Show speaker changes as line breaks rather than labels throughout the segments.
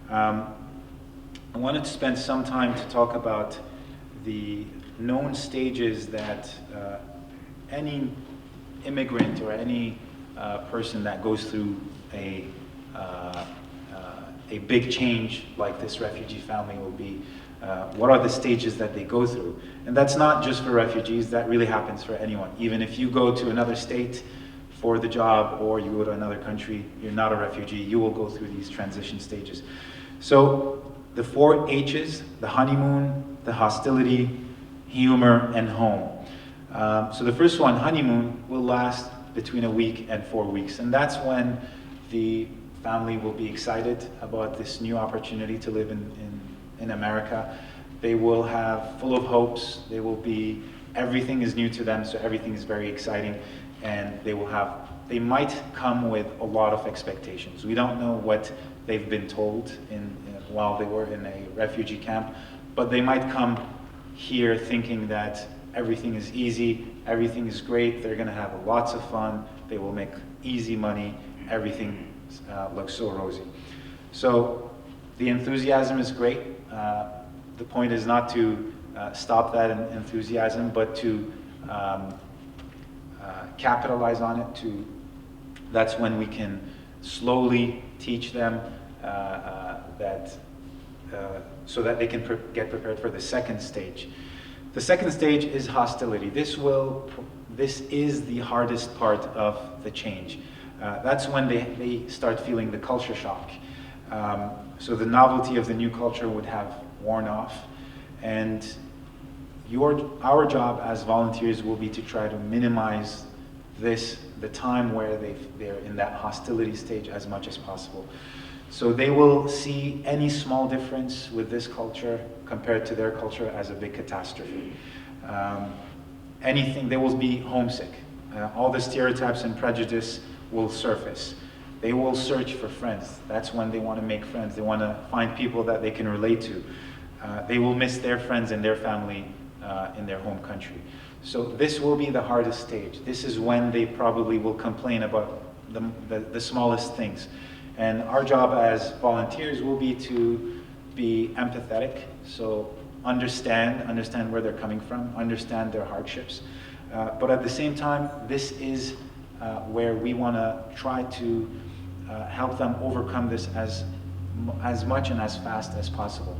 Um, I wanted to spend some time to talk about the known stages that any immigrant or any person that goes through a big change like this refugee family will be. What are the stages that they go through? And that's not just for refugees, that really happens for anyone. Even if you go to another state for the job or you go to another country, you're not a refugee, you will go through these transition stages. So the 4 H's, the honeymoon, the hostility, humor, and home. So the first one, honeymoon, will last between a week and 4 weeks. And that's when the family will be excited about this new opportunity to live in America. They will have full of hopes. Everything is new to them, so everything is very exciting. And they might come with a lot of expectations. We don't know what they've been told while they were in a refugee camp, but they might come here thinking that everything is easy, everything is great, they're gonna have lots of fun, they will make easy money, everything looks so rosy. So the enthusiasm is great. The point is not to stop that enthusiasm, but to capitalize on it. That's when we can slowly teach them so that they can get prepared for the second stage. The second stage is hostility. This is the hardest part of the change. That's when they start feeling the culture shock. So the novelty of the new culture would have worn off, and our job as volunteers will be to try to minimize the time where they're in that hostility stage as much as possible. So they will see any small difference with this culture compared to their culture as a big catastrophe. They will be homesick. All the stereotypes and prejudice will surface. They will search for friends. That's when they want to make friends. They want to find people that they can relate to. They will miss their friends and their family in their home country. So this will be the hardest stage. This is when they probably will complain about the smallest things. And our job as volunteers will be to be empathetic, so understand where they're coming from, understand their hardships. But at the same time, this is where we want to try to help them overcome this as much and as fast as possible.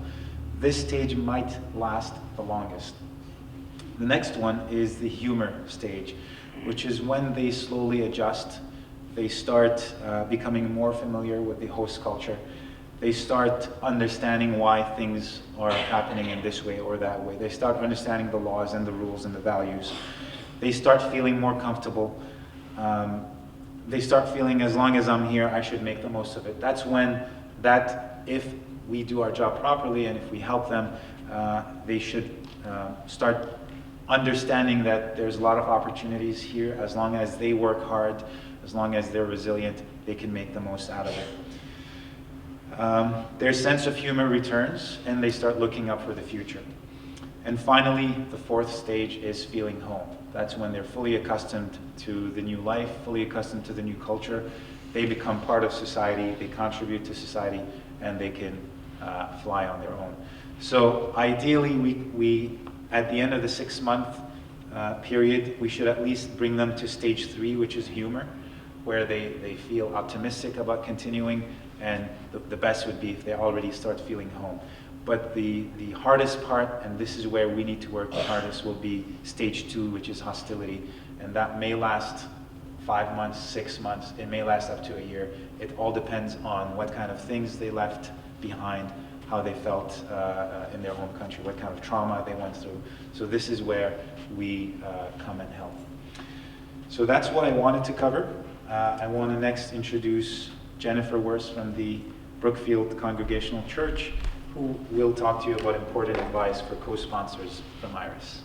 This stage might last the longest. The next one is the humor stage, which is when they slowly adjust. They start becoming more familiar with the host culture. They start understanding why things are happening in this way or that way. They start understanding the laws and the rules and the values. They start feeling more comfortable. They start feeling, as long as I'm here, I should make the most of it. That's when if we do our job properly and if we help them, they should start understanding that there's a lot of opportunities here. As long as they work hard, as long as they're resilient, they can make the most out of it. Their sense of humor returns and they start looking up for the future. And finally, the 4th stage is feeling home. That's when they're fully accustomed to the new life, fully accustomed to the new culture. They become part of society, they contribute to society, and they can fly on their own. So ideally, we at the end of the 6-month period, we should at least bring them to stage 3, which is humor, where they feel optimistic about continuing, and the best would be if they already start feeling home. But the hardest part, and this is where we need to work the hardest, will be stage 2, which is hostility, and that may last 5 months, 6 months, it may last up to a year. It all depends on what kind of things they left behind, how they felt in their home country, what kind of trauma they went through. So this is where we come and help. So that's what I wanted to cover. I want to next introduce Jennifer Worst from the Brookfield Congregational Church, who will talk to you about important advice for co-sponsors from IRIS.